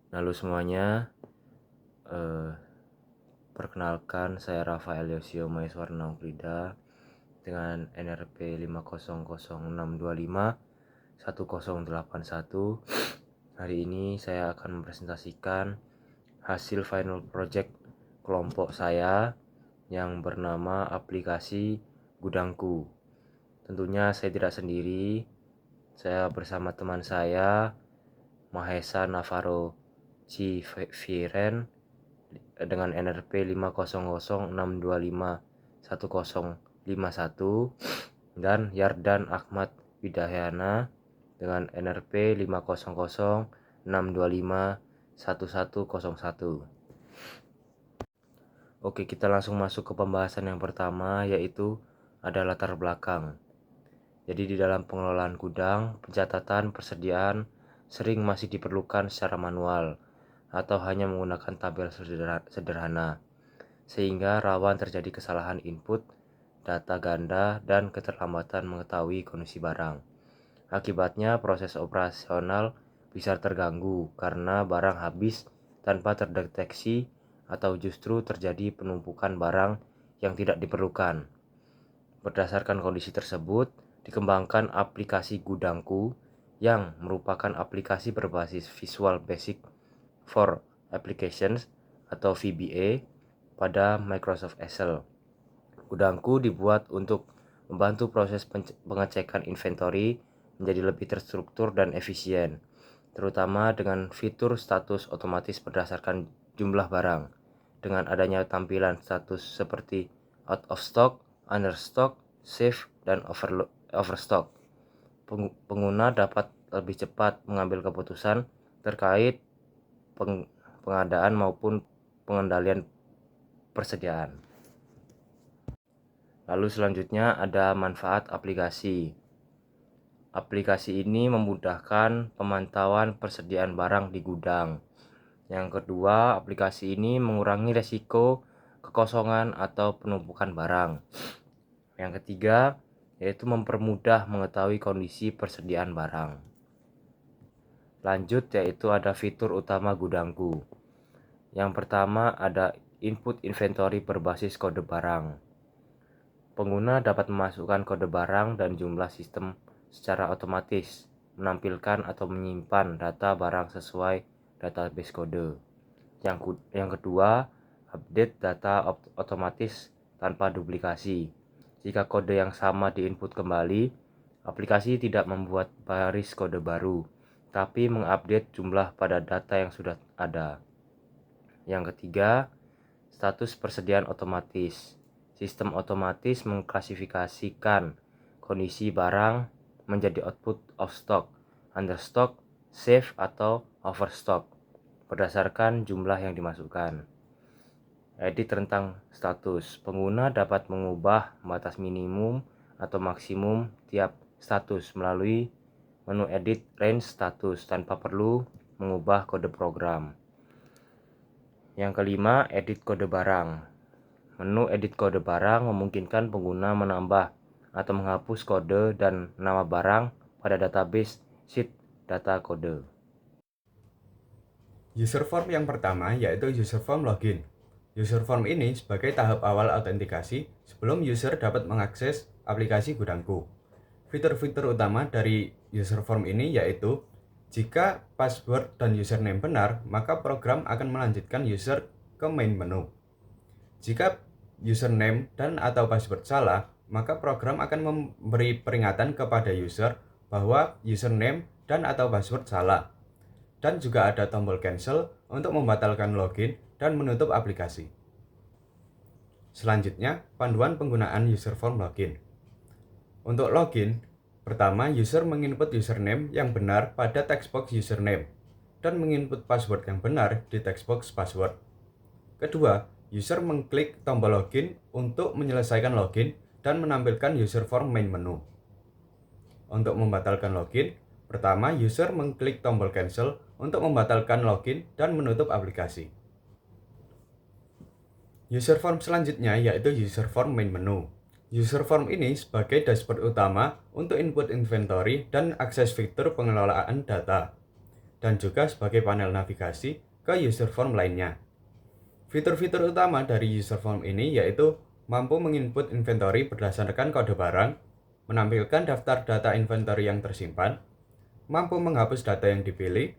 Halo semuanya, eh, perkenalkan saya Rafael Yosio Maiswarna Naukrida dengan NRP 50006251081. Hari ini saya akan mempresentasikan hasil final project kelompok saya yang bernama aplikasi Gudangku. Tentunya saya tidak sendiri, saya bersama teman saya Mahesa Navarro Civiren dengan NRP 50062511051 dan Yardan Ahmad Widahyana dengan NRP 50062511101. Oke, kita langsung masuk ke pembahasan yang pertama, yaitu ada latar belakang. Jadi di dalam pengelolaan gudang, pencatatan persediaan sering masih diperlukan secara manual atau hanya menggunakan tabel sederhana, sehingga rawan terjadi kesalahan input, data ganda, dan keterlambatan mengetahui kondisi barang. Akibatnya proses operasional bisa terganggu karena barang habis tanpa terdeteksi atau justru terjadi penumpukan barang yang tidak diperlukan. Berdasarkan kondisi tersebut, dikembangkan aplikasi Gudangku yang merupakan aplikasi berbasis Visual Basic for Applications atau VBA pada Microsoft Excel. Gudangku dibuat untuk membantu proses pengecekan inventory menjadi lebih terstruktur dan efisien, terutama dengan fitur status otomatis berdasarkan jumlah barang. Dengan adanya tampilan status seperti out of stock, under stock, safe, dan overstock, pengguna dapat lebih cepat mengambil keputusan terkait pengadaan maupun pengendalian persediaan. Lalu selanjutnya ada manfaat aplikasi. Aplikasi ini memudahkan pemantauan persediaan barang di gudang. Yang kedua, aplikasi ini mengurangi resiko kekosongan atau penumpukan barang. Yang ketiga, yaitu mempermudah mengetahui kondisi persediaan barang. Lanjut, yaitu ada fitur utama Gudangku. Yang pertama ada input inventory berbasis kode barang. Pengguna dapat memasukkan kode barang dan jumlah sistem secara otomatis, menampilkan atau menyimpan data barang sesuai database kode. Yang kedua, update data otomatis tanpa duplikasi. Jika kode yang sama diinput kembali, aplikasi tidak membuat baris kode baru, tapi mengupdate jumlah pada data yang sudah ada. Yang ketiga, status persediaan otomatis. Sistem otomatis mengklasifikasikan kondisi barang menjadi output of stock, under stock, safe, atau overstock berdasarkan jumlah yang dimasukkan. Edit rentang status. Pengguna dapat mengubah batas minimum atau maksimum tiap status melalui menu edit range status tanpa perlu mengubah kode program. Yang kelima, edit kode barang. Menu edit kode barang memungkinkan pengguna menambah atau menghapus kode dan nama barang pada database sheet data kode. User form yang pertama yaitu user form login. User form ini sebagai tahap awal autentikasi sebelum user dapat mengakses aplikasi Gudangku. Fitur-fitur utama dari user form ini yaitu jika password dan username benar, maka program akan melanjutkan user ke main menu. Jika username dan atau password salah, maka program akan memberi peringatan kepada user bahwa username dan atau password salah. Dan juga ada tombol cancel untuk membatalkan login dan menutup aplikasi. Selanjutnya, panduan penggunaan user form login. Untuk login, pertama user menginput username yang benar pada textbox username dan menginput password yang benar di textbox password. Kedua, user mengklik tombol login untuk menyelesaikan login dan menampilkan user form main menu. Untuk membatalkan login, pertama user mengklik tombol cancel untuk membatalkan login dan menutup aplikasi. User form selanjutnya yaitu user form main menu. User form ini sebagai dashboard utama untuk input inventory dan akses fitur pengelolaan data. dan juga sebagai panel navigasi ke user form lainnya. Fitur-fitur utama dari user form ini yaitu mampu menginput inventory berdasarkan kode barang, menampilkan daftar data inventory yang tersimpan, mampu menghapus data yang dipilih,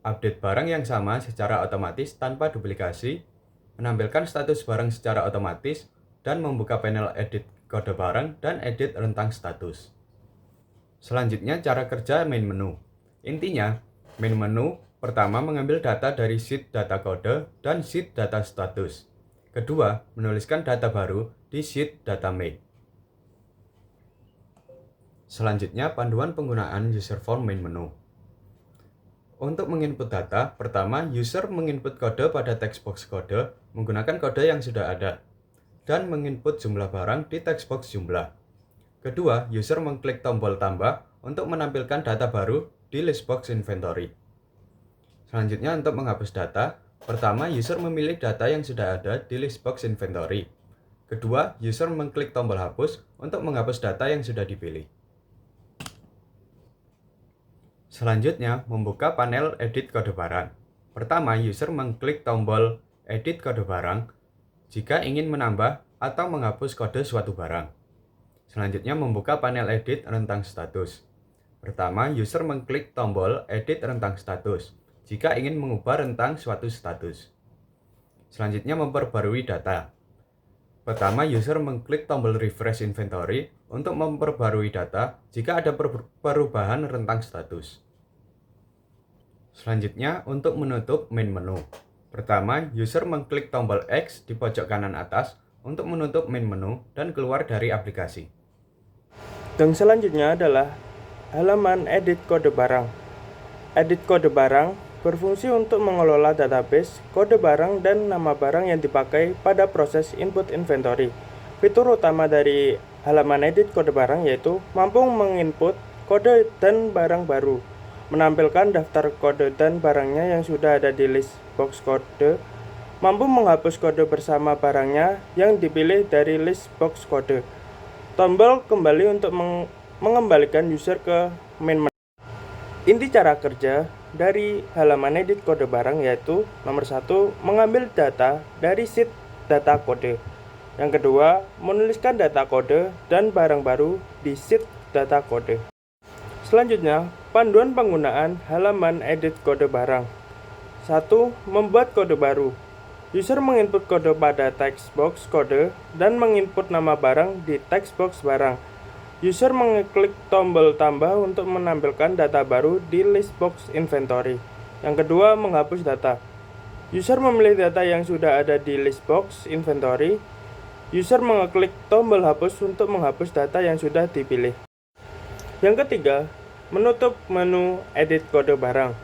update barang yang sama secara otomatis tanpa duplikasi, menampilkan status barang secara otomatis, dan membuka panel edit kode barang dan edit rentang status. Selanjutnya cara kerja main menu. Intinya, main menu pertama mengambil data dari sheet data kode dan sheet data status. Kedua, menuliskan data baru di sheet data main. Selanjutnya, panduan penggunaan user form main menu. Untuk menginput data, pertama, user menginput kode pada text box kode menggunakan kode yang sudah ada dan menginput jumlah barang di text box jumlah. Kedua, user mengklik tombol tambah untuk menampilkan data baru di list box inventory. Selanjutnya, untuk menghapus data, pertama, user memilih data yang sudah ada di list box inventory. Kedua, user mengklik tombol hapus untuk menghapus data yang sudah dipilih. Selanjutnya, membuka panel edit kode barang. Pertama, user mengklik tombol edit kode barang jika ingin menambah atau menghapus kode suatu barang. Selanjutnya, membuka panel edit rentang status. Pertama, user mengklik tombol edit rentang status jika ingin mengubah rentang suatu status. Selanjutnya, memperbarui data. Pertama, user mengklik tombol refresh inventory untuk memperbarui data jika ada perubahan rentang status. Selanjutnya, untuk menutup main menu. Pertama, user mengklik tombol X di pojok kanan atas untuk menutup main menu dan keluar dari aplikasi. Dan selanjutnya adalah halaman edit kode barang. Edit kode barang berfungsi untuk mengelola database, kode barang, dan nama barang yang dipakai pada proses input inventory. Fitur utama dari halaman edit kode barang yaitu mampu menginput kode dan barang baru, menampilkan daftar kode dan barangnya yang sudah ada di list box kode, mampu menghapus kode bersama barangnya yang dipilih dari list box kode, tombol kembali untuk mengembalikan user ke main menu. Inti cara kerja dari halaman edit kode barang yaitu nomor 1, mengambil data dari sheet data kode. Yang kedua, menuliskan data kode dan barang baru di sheet data kode. Selanjutnya, panduan penggunaan halaman edit kode barang. 1. Membuat kode baru. User menginput kode pada text box kode dan menginput nama barang di text box barang. User mengeklik tombol tambah untuk menampilkan data baru di list box inventory. Yang kedua, menghapus data. User memilih data yang sudah ada di list box inventory. User mengeklik tombol hapus untuk menghapus data yang sudah dipilih. Yang ketiga, menutup menu edit kode barang.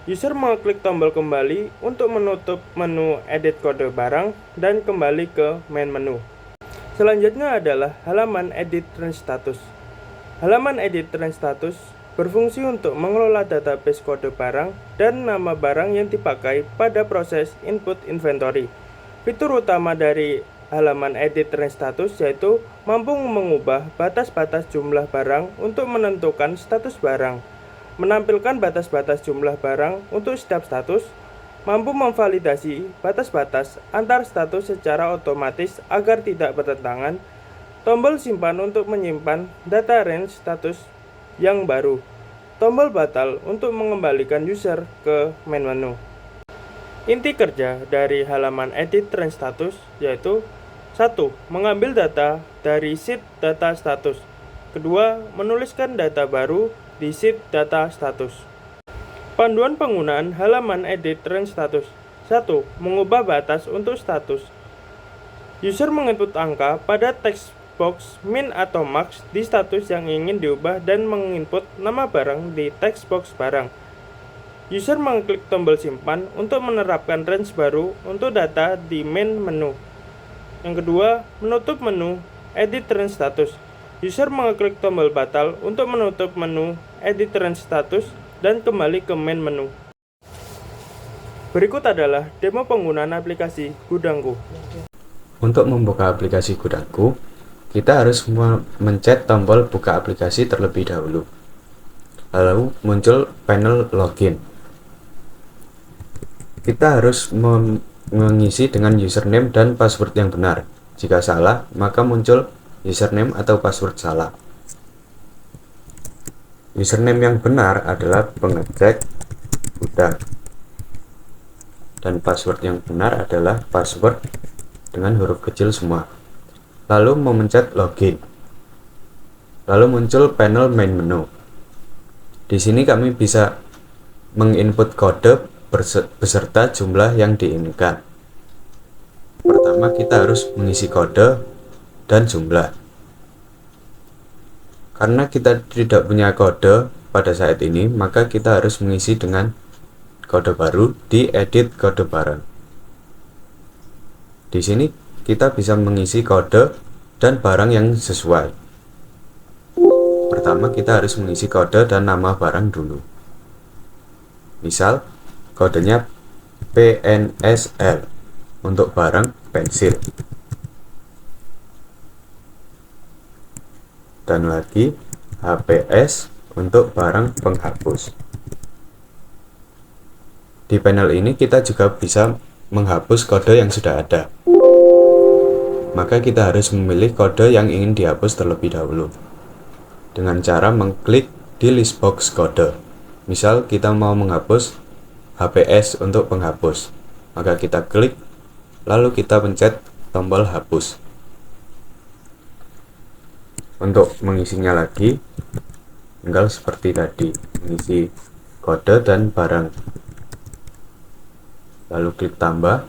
User mengeklik tombol kembali untuk menutup menu edit kode barang dan kembali ke main menu. Selanjutnya adalah halaman edit range status. Halaman edit range status berfungsi untuk mengelola database kode barang dan nama barang yang dipakai pada proses input inventory. Fitur utama dari halaman edit range status yaitu mampu mengubah batas-batas jumlah barang untuk menentukan status barang, menampilkan batas-batas jumlah barang untuk setiap status, mampu memvalidasi batas-batas antar status secara otomatis agar tidak bertentangan, tombol simpan untuk menyimpan data range status yang baru, tombol batal untuk mengembalikan user ke main menu. Inti kerja dari halaman edit range status yaitu 1. Mengambil data dari sheet data status. Kedua, menuliskan data baru di sheet data status. Panduan penggunaan halaman edit range status. 1. Mengubah batas untuk status. User menginput angka pada text box min atau max di status yang ingin diubah dan menginput nama barang di text box barang. User mengklik tombol simpan untuk menerapkan range baru untuk data di main menu. Yang kedua, menutup menu edit range status. User mengklik tombol batal untuk menutup menu edit range status dan kembali ke main menu. Berikut adalah demo penggunaan aplikasi Gudangku. Untuk membuka aplikasi Gudangku, kita harus mencet tombol buka aplikasi terlebih dahulu. Lalu muncul panel login. kita harus mengisi dengan username dan password yang benar. Jika salah, maka muncul username atau password salah. Username yang benar adalah pengecek gudang, dan password yang benar adalah password dengan huruf kecil semua. Lalu memencet login. Lalu muncul panel main menu. Di sini kami bisa menginput kode beserta jumlah yang diinginkan. Pertama, kita harus mengisi kode dan jumlah. Karena kita tidak punya kode pada saat ini, maka kita harus mengisi dengan kode baru di edit kode barang. Di sini kita bisa mengisi kode dan barang yang sesuai. Pertama, kita harus mengisi kode dan nama barang dulu. Misal, kodenya PNSL untuk barang pensil. Dan lagi HPS untuk barang penghapus. Di panel ini kita juga bisa menghapus kode yang sudah ada. Maka kita harus memilih kode yang ingin dihapus terlebih dahulu dengan cara mengklik di list box kode. Misal kita mau menghapus HPS untuk penghapus, maka kita klik, lalu kita pencet tombol hapus. Untuk mengisinya lagi, tinggal seperti tadi, mengisi kode dan barang. Lalu klik tambah,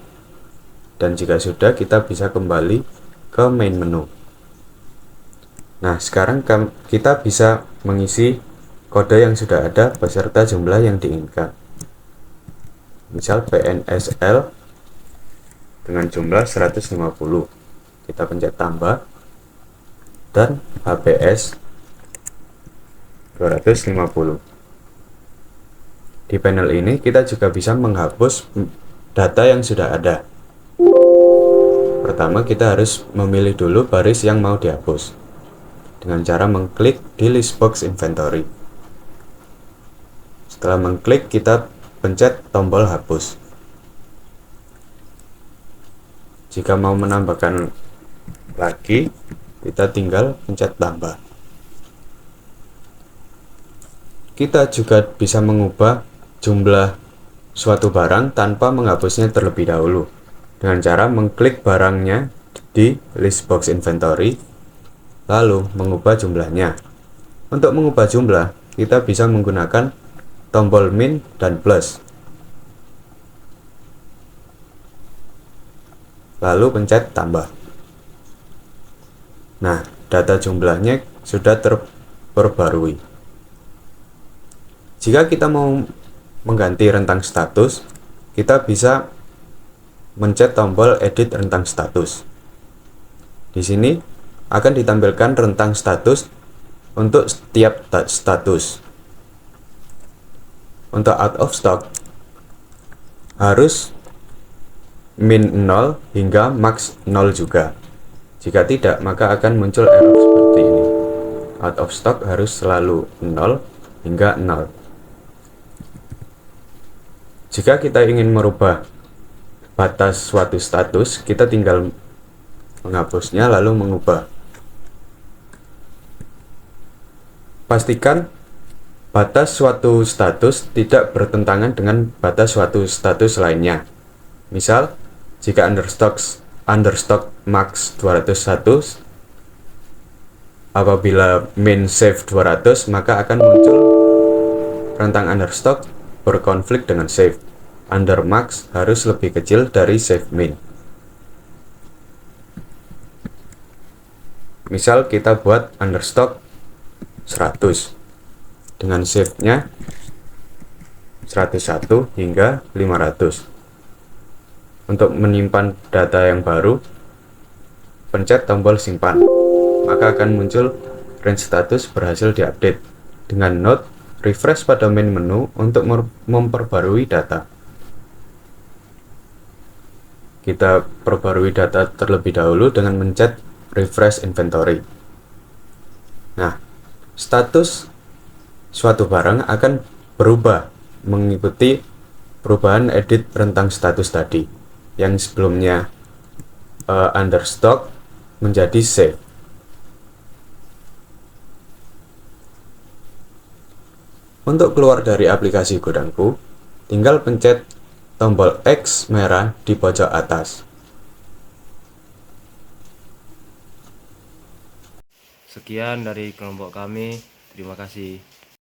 dan jika sudah, kita bisa kembali ke main menu. Nah, sekarang kita bisa mengisi kode yang sudah ada beserta jumlah yang diinginkan. Misal PNSL dengan jumlah 150. Kita pencet tambah, dan HPS 250. Di panel ini kita juga bisa menghapus data yang sudah ada. Pertama, kita harus memilih dulu baris yang mau dihapus dengan cara mengklik di list box inventory. Setelah mengklik, kita pencet tombol hapus. Jika mau menambahkan lagi, kita tinggal pencet tambah. Kita juga bisa mengubah jumlah suatu barang tanpa menghapusnya terlebih dahulu dengan cara mengklik barangnya di list box inventory, lalu mengubah jumlahnya. Untuk mengubah jumlah, kita bisa menggunakan tombol min dan plus, lalu pencet tambah. Nah, data jumlahnya sudah terperbarui. Jika kita mau mengganti rentang status, kita bisa mencet tombol edit rentang status. Di sini akan ditampilkan rentang status untuk setiap status. Untuk out of stock harus min 0 hingga max 0 juga. Jika tidak, maka akan muncul error seperti ini. Out of stock harus selalu 0 hingga 0. Jika kita ingin merubah batas suatu status, kita tinggal menghapusnya lalu mengubah. Pastikan batas suatu status tidak bertentangan dengan batas suatu status lainnya. Misal, jika understock max 201, apabila min save 200, maka akan muncul rentang understock berkonflik dengan save. Under max harus lebih kecil dari save min. Misal kita buat understock 100 dengan save-nya 101 hingga 500. Untuk menyimpan data yang baru, pencet tombol simpan, maka akan muncul range status berhasil diupdate dengan note refresh pada main menu untuk memperbarui data. Kita perbarui data terlebih dahulu dengan mencet refresh inventory. Nah, status suatu barang akan berubah mengikuti perubahan edit rentang status tadi yang sebelumnya understock menjadi save. Untuk keluar dari aplikasi Gudangku, tinggal pencet tombol X merah di pojok atas. Sekian dari kelompok kami. Terima kasih.